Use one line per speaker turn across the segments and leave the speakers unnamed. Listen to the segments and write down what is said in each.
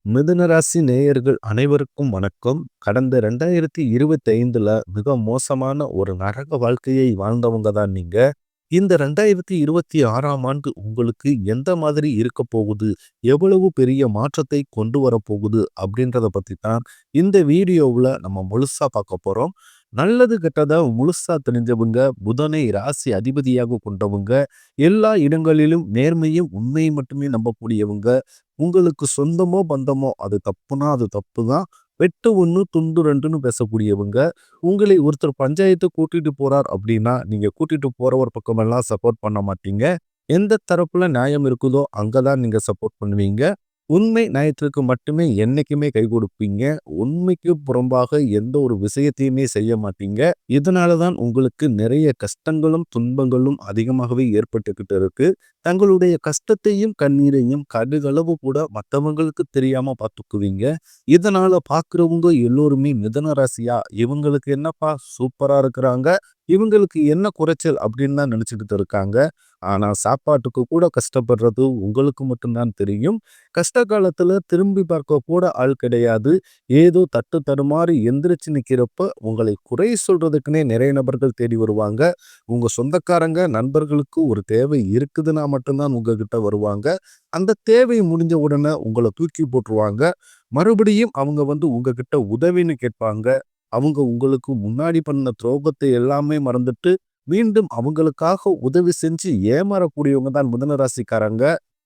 மிதுன ராசி நேயர்கள் அனைவருக்கும் வணக்கம். கடந்த 2025ல மிக மோசமான ஒரு நரக வாழ்க்கையை வாழ்ந்தவங்க தான் நீங்க. இந்த 2026ஆம் ஆண்டு உங்களுக்கு எந்த மாதிரி இருக்க போகுது? எவ்வளவு பெரிய மாற்றத்தை கொண்டு வரப்போகுது? அப்படின்றத பத்தி தான் இந்த வீடியோவுல நம்ம முழுசா பார்க்க போறோம். நல்லது கெட்டதா முழுசா தெரிஞ்சவங்க, புதனை ராசி அதிபதியாக கொண்டவங்க, எல்லா இடங்களிலும் நேர்மையும் உண்மையை மட்டுமே நம்பக்கூடியவங்க, உங்களுக்கு சொந்தமோ பந்தமோ அது தப்புனா அது தப்பு தான். வெட்டு 1 துண்டு 2ன்னு பேசக்கூடியவங்க. உங்களை ஒருத்தர் பஞ்சாயத்து கூட்டிட்டு போறார் அப்படின்னா, நீங்க கூட்டிட்டு போறவர் பக்கமெல்லாம் சப்போர்ட் பண்ண மாட்டீங்க. எந்த தரப்புல நியாயம் இருக்குதோ அங்க தான் நீங்க சப்போர்ட் பண்ணுவீங்க. உண்மை நியாயத்திற்கு மட்டுமே என்னைக்குமே கை கொடுப்பீங்க. உண்மைக்கு புறம்பாக எந்த ஒரு விஷயத்தையுமே செய்ய மாட்டீங்க. இதனால தான் உங்களுக்கு நிறைய கஷ்டங்களும், துன்பங்களும் அதிகமாகவே ஏற்பட்டுக்கிட்டு இருக்கு. தங்களுடைய கஷ்டத்தையும், கண்ணீரையும் கடுகளவு கூட மத்தவங்களுக்கு தெரியாம பார்த்துக்குவீங்க. இதனால பார்க்கிறவங்க எல்லோருமே மிதுன ராசியா, இவங்களுக்கு என்னப்பா சூப்பரா இருக்கிறாங்க. இவங்களுக்கு என்ன குறைச்சல் அப்படின்னு தான் நினைச்சுக்கிட்டு இருக்காங்க. ஆனா சாப்பாட்டுக்கு கூட கஷ்டப்படுறது உங்களுக்கு மட்டும்தான் தெரியும். கஷ்ட காலத்துல திரும்பி பார்க்க கூட ஆள் கிடையாது. ஏதோ தட்டு தடுமாறி எந்திரிச்சு நிக்கிறப்ப உங்களை குறை சொல்றதுக்குன்னே நிறைய நபர்கள் தேடி வருவாங்க. உங்க சொந்தக்காரங்க, நண்பர்களுக்கு ஒரு தேவை இருக்குதுன்னா மட்டும்தான் உங்ககிட்ட வருவாங்க. அந்த தேவை முடிஞ்ச உடனே உங்களை தூக்கி போட்டுருவாங்க. மறுபடியும் அவங்க உங்ககிட்ட உதவின்னு கேட்பாங்க. அவங்க உங்களுக்கு முன்னாடி பண்ண துரோகத்தை எல்லாமே மறந்துட்டு மீண்டும் அவங்களுக்காக உதவி செஞ்சு ஏமாறக்கூடியவங்க தான் மிதுன ராசிக்காரங்க.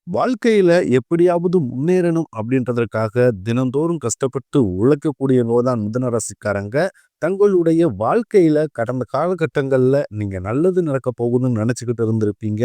வாழ்க்கையில எப்படியாவது முன்னேறணும் அப்படின்றதற்காக தினந்தோறும் கஷ்டப்பட்டு உழைக்கக்கூடியவங்க தான் மிதுன ராசிக்காரங்க. தங்களுடைய வாழ்க்கையில கடந்த காலகட்டங்கள்ல நீங்க நல்லது நடக்க போகுதுன்னு நினைச்சுக்கிட்டு இருந்திருப்பீங்க.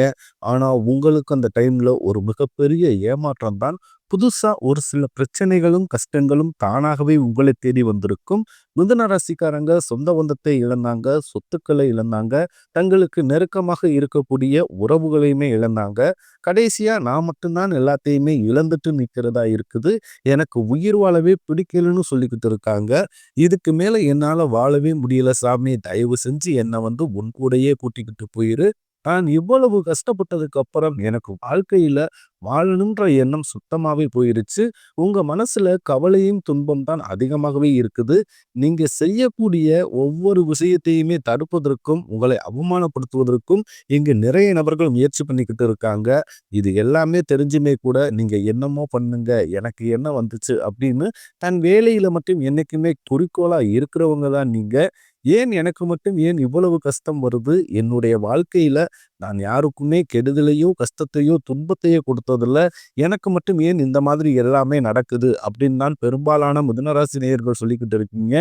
ஆனா உங்களுக்கு அந்த டைம்ல ஒரு மிகப்பெரிய ஏமாற்றம் தான். புதுசா ஒரு சில பிரச்சனைகளும் கஷ்டங்களும் தானாகவே உங்களை தேடி வந்திருக்கும். மிதுன ராசிக்காரங்க சொந்த பந்தத்தை இழந்தாங்க, சொத்துக்களை இழந்தாங்க, தங்களுக்கு நெருக்கமாக இருக்கக்கூடிய உறவுகளையுமே இழந்தாங்க. கடைசியா நான் மட்டும்தான் எல்லாத்தையுமே இழந்துட்டு நிக்கிறதா இருக்குது. எனக்கு உயிர் வாழவே பிடிக்கலன்னு சொல்லிக்கிட்டு இருக்காங்க. இதுக்கு மேல என்னால வாழவே முடியல சாமி. தயவு செஞ்சு என்ன உன் கூடயே கூட்டிக்கிட்டு போயிரு. நான் இவ்வளவு கஷ்டப்பட்டதுக்கு அப்புறம் எனக்கு வாழ்க்கையில வாழணுன்ற எண்ணம் சுத்தமாவே போயிருச்சு. உங்க மனசுல கவலையும் துன்பம் தான் அதிகமாகவே இருக்குது. நீங்க செய்யக்கூடிய ஒவ்வொரு விஷயத்தையுமே தடுப்பதற்கும், உங்களை அவமானப்படுத்துவதற்கும் இங்கு நிறைய நபர்கள் முயற்சி பண்ணிக்கிட்டு இருக்காங்க. இது எல்லாமே தெரிஞ்சுமே கூட நீங்க என்னமோ பண்ணுங்க, எனக்கு என்ன வந்துச்சு அப்படின்னு தன் வேலையில மட்டும் என்னைக்குமே குறிக்கோளா இருக்கிறவங்க தான் நீங்க. ஏன் எனக்கு மட்டும் ஏன் இவ்வளவு கஷ்டம் வருது? என்னுடைய வாழ்க்கையில நான் யாருக்குமே கெடுதலையோ, கஷ்டத்தையோ, துன்பத்தையோ கொடுத்ததில்ல. எனக்கு மட்டும் ஏன் இந்த மாதிரி எல்லாமே நடக்குது? அப்படின்னு தான் பெரும்பாலான மிதுனராசி நேயர்கள் சொல்லிக்கிட்டு இருக்கீங்க.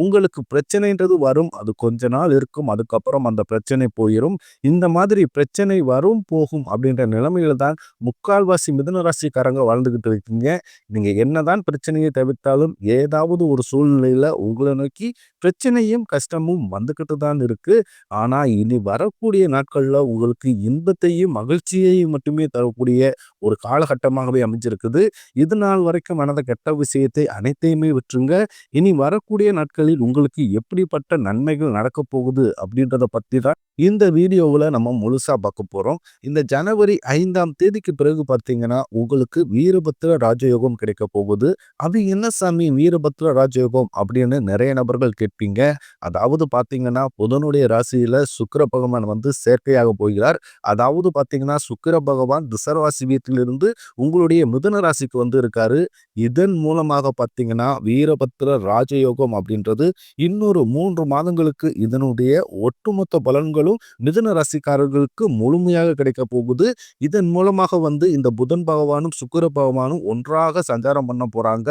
உங்களுக்கு பிரச்சனைன்றது வரும். அது கொஞ்ச நாள் இருக்கும். அதுக்கப்புறம் அந்த பிரச்சனை போயிரும். இந்த மாதிரி பிரச்சனை வரும், போகும் அப்படின்ற நிலைமையில தான் முக்கால்வாசி மிதுன ராசிக்காரங்க வாழ்ந்துகிட்டு இருக்கீங்க. நீங்க என்னதான் பிரச்சனையை தவிர்த்தாலும் ஏதாவது ஒரு சூழ்நிலையில உங்களை நோக்கி பிரச்சனையும், கஷ்டமும் வந்துகிட்டு தான் இருக்கு. ஆனா இனி வரக்கூடிய நாட்கள்ல உங்களுக்கு இன்பத்தையும், மகிழ்ச்சியையும் மட்டுமே தரக்கூடிய ஒரு காலகட்டமாகவே அமைஞ்சிருக்குது. இது நாள் வரைக்கும் நடந்த கெட்ட விஷயத்தை அனைத்தையுமே விட்டுருங்க. இனி வரக்கூடிய நாட்களில் உங்களுக்கு எப்படிப்பட்ட நன்மைகள் நடக்கப் போகுது அப்படின்றத பத்தி தான் இந்த வீடியோவுல நம்ம முழுசா பார்க்க போறோம். இந்த ஜனவரி 5ஆம் தேதிக்கு பிறகு பார்த்தீங்கன்னா, உங்களுக்கு வீரபத்திர ராஜயோகம் கிடைக்க போகுது. அது என்ன சாமி வீரபத்திர ராஜயோகம் அப்படின்னு நிறைய நபர்கள் கேட்பீங்க. அதாவது பார்த்தீங்கன்னா, புதனுடைய ராசியில சுக்கிர பகவான் சேர்க்கையாக போகிறார். அதாவது பார்த்தீங்கன்னா, சுக்கிர பகவான் ரிஷபராசி வீட்டிலிருந்து உங்களுடைய மிதுன ராசிக்கு இருக்காரு. இதன் மூலமாக பார்த்தீங்கன்னா, வீரபத்திர ராஜயோகம் அப்படின்றது இன்னொரு 3 மாதங்களுக்கு இதனுடைய ஒட்டுமொத்த பலன்களும் மிதுன ராசிக்காரர்களுக்கு முழுமையாக கிடைக்க போகுது. இதன் மூலமாக இந்த புதன் பகவானும் சுக்கிர பகவானும் ஒன்றாக சஞ்சாரம் பண்ண போறாங்க.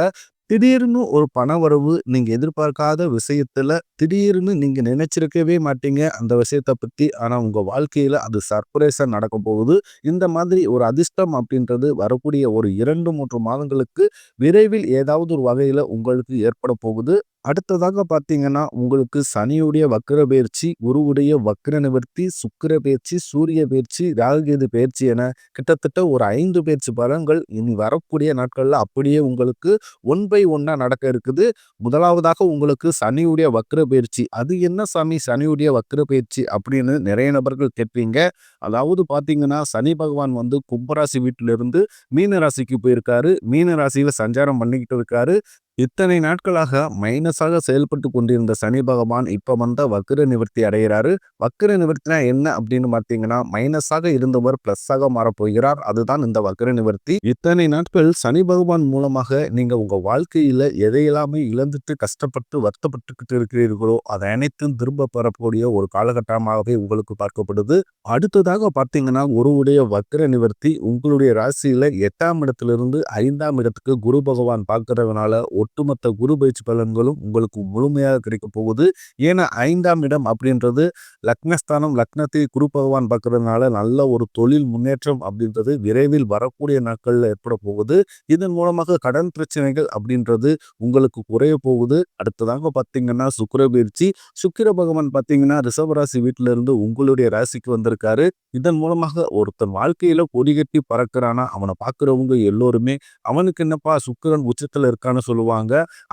திடீர்னு ஒரு பணவரவு நீங்க எதிர்பார்க்காத விஷயத்துல திடீர்னு நீங்க நினைச்சிருக்கவே மாட்டீங்க அந்த விஷயத்த பத்தி. ஆனா உங்க வாழ்க்கையில அது சர்ப்ரைஸா நடக்க போகுது. இந்த மாதிரி ஒரு அதிர்ஷ்டம் அப்படின்றது வரக்கூடிய ஒரு 2, 3 மாதங்களுக்கு விரைவில் ஏதாவது ஒரு வகையில உங்களுக்கு ஏற்பட போகுது. அடுத்ததாக பார்த்தீங்கன்னா, உங்களுக்கு சனியுடைய வக்ர பெயர்ச்சி, குருவுடைய வக்ர நிவர்த்தி, சுக்கிர பெயர்ச்சி, சூரிய பெயர்ச்சி, ராகுகேது பெயர்ச்சி என கிட்டத்தட்ட ஒரு 5 பெயர்ச்சி பலன்கள் இனி வரக்கூடிய நாட்கள்ல அப்படியே உங்களுக்கு ஒன் பை ஒன்னா நடக்க இருக்குது. முதலாவதாக உங்களுக்கு சனியுடைய வக்ர பெயர்ச்சி. அது என்ன சாமி சனியுடைய வக்ர பெயர்ச்சி அப்படின்னு நிறைய நபர்கள் கேட்பீங்க. அதாவது பார்த்தீங்கன்னா, சனி பகவான் வந்து கும்பராசி வீட்டிலிருந்து மீன ராசிக்கு போயிருக்காரு. மீன ராசியில சஞ்சாரம் பண்ணிக்கிட்டு இருக்காரு. இத்தனை நாட்களாக மைனஸாக செயல்பட்டு கொண்டிருந்த சனி பகவான் இப்ப வந்த வக்ர நிவர்த்தி அடைகிறாரு. வக்ர நிவர்த்தினா என்ன அப்படின்னு பார்த்தீங்கன்னா, மைனஸாக இருந்தவர் பிளஸ்ஸாக மாறப்போகிறார். அதுதான் இந்த வக்ர நிவர்த்தி. இத்தனை நாட்கள் சனி பகவான் மூலமாக நீங்க உங்க வாழ்க்கையில எதையெல்லாமே இழந்துட்டு கஷ்டப்பட்டு வருத்தப்பட்டுக்கிட்டு இருக்கிறீர்களோ அதை அனைத்தும் திரும்ப பெறக்கூடிய ஒரு காலகட்டமாகவே உங்களுக்கு பார்க்கப்படுது. அடுத்ததாக பார்த்தீங்கன்னா, குருவுடைய வக்ர நிவர்த்தி உங்களுடைய ராசியில 8ஆம் இடத்திலிருந்து 5ஆம் இடத்துக்கு குரு பகவான் பார்க்கறதுனால ஒட்டுமொத்த குரு பயிற்சி பலன்களும் உங்களுக்கு முழுமையாக கிடைக்க போகுது. ஏன்னா 5ஆம் இடம் அப்படின்றது லக்னஸ்தானம். லக்னத்தை குரு பகவான் பார்க்கறதுனால நல்ல ஒரு தொழில் முன்னேற்றம் அப்படின்றது விரைவில் வரக்கூடிய நாட்கள்ல ஏற்பட போகுது. இதன் மூலமாக கடன் பிரச்சனைகள் அப்படின்றது உங்களுக்கு குறைய போகுது. அடுத்ததாக பார்த்தீங்கன்னா சுக்கிர பயிற்சி. சுக்கிர பகவான் பார்த்தீங்கன்னா ரிஷபராசி வீட்டில இருந்து உங்களுடைய ராசிக்கு வந்திருக்காரு. இதன் மூலமாக ஒருத்தன் வாழ்க்கையில கொடி கட்டி பறக்கிறானா அவனை பார்க்கிறவங்க எல்லோருமே அவனுக்கு என்னப்பா சுக்கிரன் உச்சத்துல இருக்கான்னு சொல்லுவாங்க.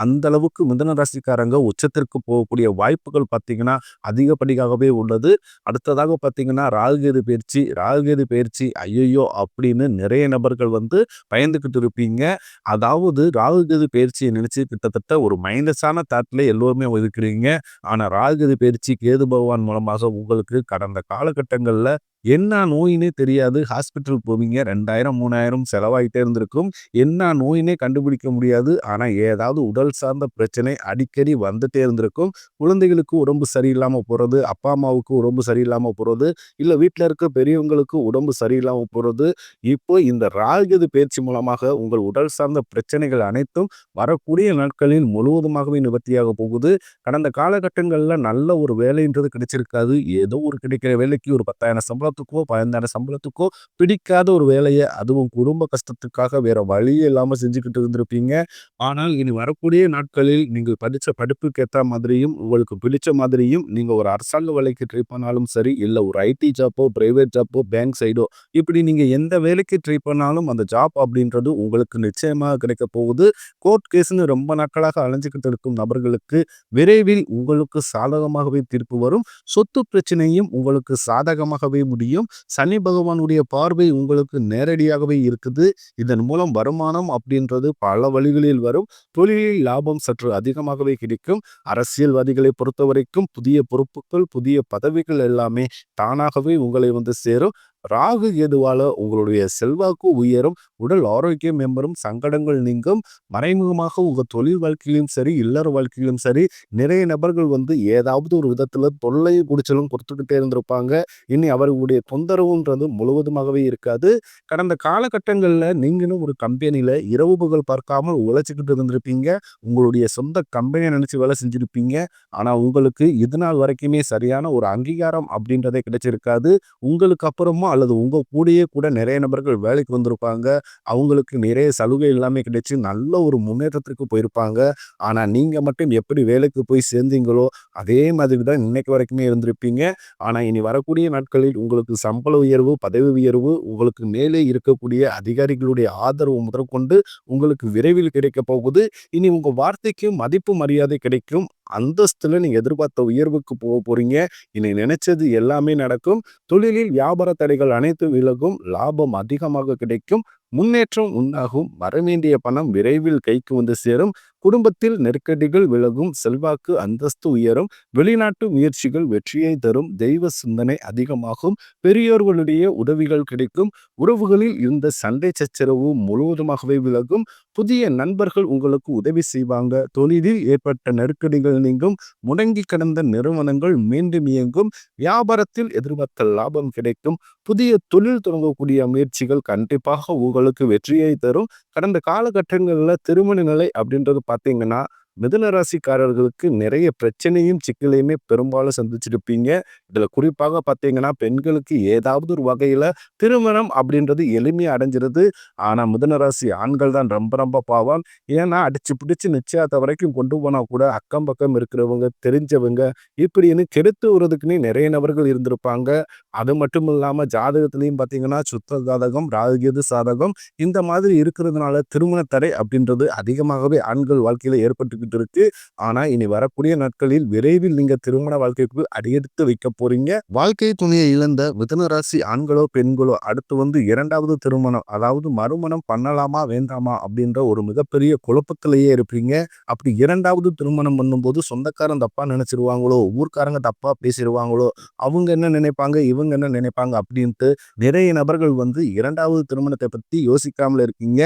அந்த அளவுக்கு மிதுன ராசிக்காரங்க உச்சத்திற்கு போகக்கூடிய வாய்ப்புகள் பார்த்தீங்கன்னா அதிகப்படியாகவே உள்ளது. அடுத்ததாக பார்த்தீங்கன்னா ராகுகேது பயிற்சி. ராகுகேது பயிற்சி ஐயையோ அப்படின்னு நிறைய நபர்கள் வந்து பயந்துகிட்டு இருப்பீங்க. அதாவது ராகுகேது பயிற்சியை நினைச்சு கிட்டத்தட்ட ஒரு மைனஸான தாட்ல எல்லோருமே இருக்கிறீங்க. ஆனா ராகுகேது பயிற்சி கேது பகவான் மூலமாக உங்களுக்கு கடந்த காலகட்டங்கள்ல என்ன நோயினே தெரியாது. ஹாஸ்பிட்டல் போவீங்க. 2000 3000 செலவாயிட்டே இருந்திருக்கும். என்ன நோயினே கண்டுபிடிக்க முடியாது. ஆனா ஏதாவது உடல் சார்ந்த பிரச்சனை அடிக்கடி வந்துட்டே இருந்திருக்கும். குழந்தைகளுக்கு உடம்பு சரியில்லாம போறது, அப்பா அம்மாவுக்கு உடம்பு சரியில்லாம போறது, இல்ல வீட்டில் இருக்க பெரியவங்களுக்கு உடம்பு சரியில்லாம போறது. இப்போ இந்த ராகுகேது பயிற்சி மூலமாக உங்கள் உடல் சார்ந்த பிரச்சனைகள் அனைத்தும் வரக்கூடிய நாட்களில் முழுவதுமாகவே நிவர்த்தியாக போகுது. கடந்த காலகட்டங்கள்ல நல்ல ஒரு வேலைன்றது கிடைச்சிருக்காது. ஏதோ ஒரு கிடைக்கிற வேலைக்கு ஒரு 10,000 சம்பளத்துக்கோ 15,000 சம்பளத்துக்கோ பிடிக்காத ஒரு வேலையை அதுவும் குடும்ப கஷ்டத்துக்காக வேற வழியே இல்லாம செஞ்சுக்கிட்டு இருந்திருப்பீங்க. ஆனால் இனி வரக்கூடிய நாட்களில் நீங்கள் படிச்ச படிப்புக்கு ஏற்ற மாதிரியும் உங்களுக்கு பிடிச்ச மாதிரியும் நீங்க ஒரு அரசாங்க வேலைக்கு ட்ரை பண்ணாலும் சரி, இல்ல ஒரு ஐடி ஜாப்போ, பிரைவேட் ஜாப்போ, பேங்க் சைடோ இப்படி நீங்க எந்த வேலைக்கு ட்ரை பண்ணாலும் அந்த ஜாப் அப்படின்றது உங்களுக்கு நிச்சயமாக கிடைக்க போகுது. கோர்ட் கேஸ்ன்னு ரொம்ப நாட்களாக அலைஞ்சுக்கிட்டு இருக்கும் நபர்களுக்கு விரைவில் உங்களுக்கு சாதகமாகவே தீர்ப்பு வரும். சொத்து பிரச்சனையும் உங்களுக்கு சாதகமாகவே முடியும். சனி பகவானுடைய பார்வை உங்களுக்கு நேரடியாகவே இருக்குது. இதன் மூலம் வருமானம் அப்படின்றது பல வழிகளில் வரும். தொழிலில் லாபம் சற்று அதிகமாகவே கிடைக்கும். அரசியல்வாதிகளை பொறுத்தவரைக்கும் புதிய பொறுப்புகள், புதிய பதவிகள் எல்லாமே தானாகவே உங்களை வந்து சேரும். ராகு கேதுவால உங்களுடைய செல்வாக்கு உயரும், உடல் ஆரோக்கியம் மேம்படும், சங்கடங்கள் நீங்கும். மறைமுகமாக உங்க தொழில் வாழ்க்கையிலும் சரி, இல்லற வாழ்க்கையிலும் சரி, நிறைய நபர்கள் வந்து ஏதாவது ஒரு விதத்துல தொல்லை குடிச்சலும் கொடுத்துக்கிட்டே இருந்திருப்பாங்க. இனி அவர்களுடைய தொந்தரவுன்றது முழுவதுமாகவே இருக்காது. கடந்த காலகட்டங்கள்ல நீங்களும் ஒரு கம்பெனில இரவு பகல் பார்க்காமல் உழைச்சிக்கிட்டு இருந்திருப்பீங்க. உங்களுடைய சொந்த கம்பெனியை நினைச்சு வேலை செஞ்சிருப்பீங்க. ஆனா உங்களுக்கு இது நாள் வரைக்குமே சரியான ஒரு அங்கீகாரம் அப்படின்றதே கிடைச்சிருக்காது. உங்களுக்கு அப்புறமா அல்லது உங்க கூடயே கூட நிறைய நபர்கள் வேலைக்கு வந்திருப்பாங்க. அவங்களுக்கு நிறைய சலுகை எல்லாமே கிடைச்சு நல்ல ஒரு முன்னேற்றத்திற்கு போயிருப்பாங்க. ஆனா நீங்க மட்டும் எப்படி வேலைக்கு போய் சேர்ந்தீங்களோ அதே மாதிரி தான் இன்னைக்கு வரைக்குமே இருந்திருப்பீங்க. ஆனா இனி வரக்கூடிய நாட்களில் உங்களுக்கு சம்பள உயர்வு, பதவி உயர்வு, உங்களுக்கு மேலே இருக்கக்கூடிய அதிகாரிகளுடைய ஆதரவு முதற்கொண்டு உங்களுக்கு விரைவில் கிடைக்க போகுது. இனி உங்க வார்த்தைக்கு மதிப்பு மரியாதை கிடைக்கும். அந்தஸ்துல நீங்க எதிர்பார்த்த உயர்வுக்கு போக போறீங்க. இனி நினைச்சது எல்லாமே நடக்கும். தொழிலில் வியாபார தடைகள் அனைத்தும் விலகும். லாபம் அதிகமாக கிடைக்கும். முன்னேற்றம் உண்டாகும். வரவேண்டிய பணம் விரைவில் கைக்கு வந்து சேரும். குடும்பத்தில் நெருக்கடிகள் விலகும். செல்வாக்கு அந்தஸ்து உயரும். வெளிநாட்டு முயற்சிகள் வெற்றியை தரும். தெய்வ சிந்தனை அதிகமாகும். பெரியோர்களுடைய உதவிகள் கிடைக்கும். உறவுகளில் இருந்த சண்டை சச்சரவு முழுவதுமாகவே விலகும். புதிய நண்பர்கள் உங்களுக்கு உதவி செய்வாங்க. தொழிலில் ஏற்பட்ட நெருக்கடிகள் நீங்கும். முடங்கி கிடந்த நிறுவனங்கள் மீண்டும் இயங்கும். வியாபாரத்தில் எதிர்பார்த்த லாபம் கிடைக்கும். புதிய தொழில் தொடங்கக்கூடிய முயற்சிகள் கண்டிப்பாக உங்களுக்கு வெற்றியை தரும். கடந்த காலகட்டங்களில் திருமண நிலை அப்படின்றது பார்த்தீங்கன்னா மிதுன ராசிக்காரர்களுக்கு நிறைய பிரச்சனையும் சிக்கலையுமே பெரும்பாலும் சந்திச்சிருப்பீங்க. இதுல குறிப்பாக பார்த்தீங்கன்னா, பெண்களுக்கு ஏதாவது ஒரு வகையில திருமணம் அப்படின்றது எளிமையா அடைஞ்சிருது. ஆனா மிதுன ராசி ஆண்கள் தான் ரொம்ப ரொம்ப பாவம். ஏன்னா அடிச்சு பிடிச்சு நிச்சயதார்த்தம் வரைக்கும் கொண்டு போனா கூட அக்கம் பக்கம் இருக்கிறவங்க, தெரிஞ்சவங்க இப்படின்னு கெடுத்து விடுறதுக்குன்னே நிறைய நபர்கள் இருந்திருப்பாங்க. அது மட்டும் இல்லாம ஜாதகத்திலயும் பார்த்தீங்கன்னா, சுத்த ஜாதகம், ராகுகேது சாதகம் இந்த மாதிரி இருக்கிறதுனால திருமண தடை அப்படின்றது அதிகமாகவே ஆண்கள் வாழ்க்கையில ஏற்பட்டுக்கிட்டு இருக்கு. ஆனா இனி வரக்கூடிய நாட்களில் விரைவில் நீங்க திருமண வாழ்க்கைக்கு அடியெடுத்து வைக்க போறீங்க. வாழ்க்கை துணையை இழந்த மிதுன ராசி ஆண்களோ பெண்களோ அடுத்து வந்து 2வது திருமணம் அதாவது மறுமணம் பண்ணலாமா வேண்டாமா அப்படின்ற ஒரு மிகப்பெரிய குழப்பத்திலேயே இருப்பீங்க. அப்படி 2வது திருமணம் பண்ணும்போது சொந்தக்காரன் தப்பா நினைச்சிருவாங்களோ, ஊர்க்காரங்க தப்பா பேசிடுவாங்களோ, அவங்க என்ன நினைப்பாங்க, இவங்க என்ன நினைப்பாங்க அப்படின்ட்டு நிறைய நபர்கள் வந்து 2வது திருமணத்தை பத்தி யோசிக்காமல் இருக்கீங்க.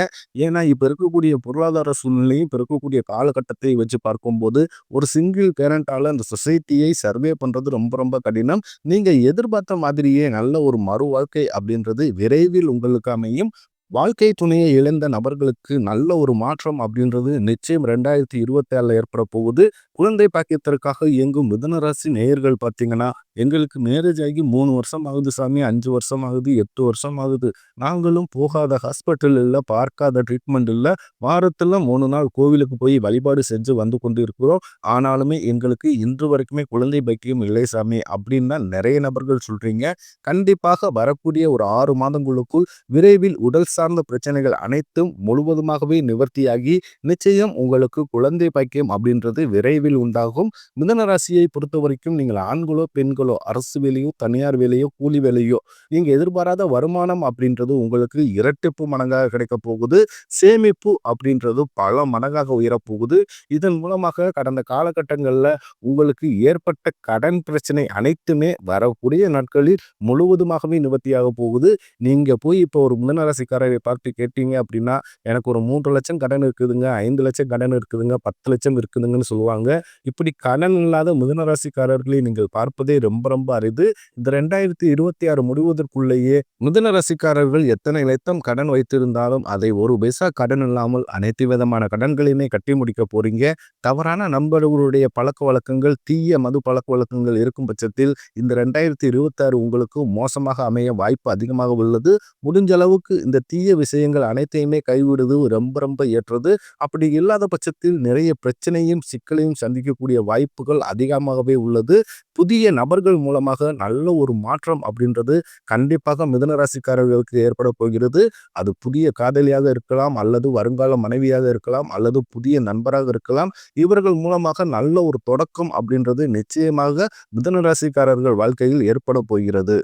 ஏன்னா இப்ப இருக்கக்கூடிய பொருளாதார சூழ்நிலையும், இப்ப இருக்கக்கூடிய காலகட்டத்தை வச்சு பார்க்கும்போது, ஒரு சிங்கிள் பேரண்டால அந்த சொசைட்டியை சர்வே பண்றது ரொம்ப ரொம்ப கடினம். நீங்க எதிர்பார்த்த மாதிரியே நல்ல ஒரு மறு வாழ்க்கை அப்படின்றது விரைவில் உங்களுக்கு அமையும். வாழ்க்கை துணையை இழந்த நபர்களுக்கு நல்ல ஒரு மாற்றம் அப்படின்றது நிச்சயம் 2026ல ஏற்பட போகுது. குழந்தை பாக்கியத்திற்காக இயங்கும் மிதுன ராசி நேயர்கள் பார்த்தீங்கன்னா, எங்களுக்கு மேரேஜ் ஆகி 3 வருஷம் ஆகுது சாமி, 5 வருஷம் ஆகுது, 8 வருஷம் ஆகுது. நாங்களும் போகாத ஹாஸ்பிட்டல் இல்ல, பார்க்காத ட்ரீட்மெண்ட் இல்ல. வாரத்துல 3 நாள் கோவிலுக்கு போய் வழிபாடு செஞ்சு வந்து கொண்டு இருக்கிறோம். ஆனாலுமே எங்களுக்கு இன்று வரைக்குமே குழந்தை பாக்கியம் இல்லை சாமி அப்படின்னு தான் நிறைய நபர்கள் சொல்றீங்க. கண்டிப்பாக வரக்கூடிய ஒரு 6 மாதங்களுக்குள் விரைவில் உடல் சார்ந்த பிரச்சனைகள் அனைத்தும் முழுவதுமாகவே நிவர்த்தியாகி நிச்சயம் உங்களுக்கு குழந்தை பாக்கியம் அப்படின்றது விரைவில் உண்டாகும். மிதுன ராசியை பொறுத்த வரைக்கும் நீங்கள் ஆண்களோ பெண்களோ அரசு வேலையோ தனியார் வேலையோ கூலி வேலையோ நீங்க எதிர்பாராத வருமானம் அப்படின்றது உங்களுக்கு இரட்டிப்பு மடங்காக கிடைக்க போகுது. சேமிப்பு அப்படின்றது பல மடங்காக உயரப்போகுது. இதன் மூலமாக கடந்த காலகட்டங்களில் உங்களுக்கு ஏற்பட்ட கடன் பிரச்சனை அனைத்துமே வரக்கூடிய நாட்களில் முழுவதுமாகவே நிவர்த்தியாக போகுது. நீங்க போய் இப்போ ஒரு மிதுனராசிக்காரரை பார்த்து கேட்டீங்க அப்படின்னா, எனக்கு ஒரு 3,00,000 கடன் இருக்குதுங்க, 5,00,000 கடன் இருக்குதுங்க, 10,00,000 இருக்குதுங்கன்னு சொல்லுவாங்க. இப்படி கடன் இல்லாத மிதுனராசிக்காரர்களை நீங்கள் பார்ப்பதே ரொம்ப ரொம்ப அரிது. இந்த 2026 முடிவதற்குள்ளேயே மிதுன ராசிக்காரர்கள் எத்தனை லட்சம் கடன் வைத்திருந்தாலும் அதை ஒரு பைசா கடன் இல்லாமல் அனைத்து விதமான கடன்களையுமே கட்டி முடிக்க போறீங்க. தவறான நண்பர்களுடைய பழக்க வழக்கங்கள், தீய மது பழக்க வழக்கங்கள் இருக்கும் பட்சத்தில் இந்த 2026 உங்களுக்கு மோசமாக அமைய வாய்ப்பு அதிகமாக உள்ளது. முடிஞ்ச அளவுக்கு இந்த தீய விஷயங்கள் அனைத்தையுமே கைவிடுவது ரொம்ப ரொம்ப ஏற்றது. அப்படி இல்லாத பட்சத்தில் நிறைய பிரச்சனையும் சிக்கலையும் சந்திக்கக்கூடிய வாய்ப்புகள் அதிகமாகவே உள்ளது. புதிய நபர்கள் மூலமாக நல்ல ஒரு மாற்றம் அப்படின்றது கண்டிப்பாக மிதுன ராசிக்காரர்களுக்கு ஏற்பட போகிறது. அது புதிய காதலியாக இருக்கலாம், அல்லது வருங்கால மனைவியாக இருக்கலாம், அல்லது புதிய நண்பராக இருக்கலாம். இவர்கள் மூலமாக நல்ல ஒரு தொடக்கம் அப்படின்றது நிச்சயமாக மிதுன ராசிக்காரர்கள் வாழ்க்கையில் ஏற்பட போகிறது.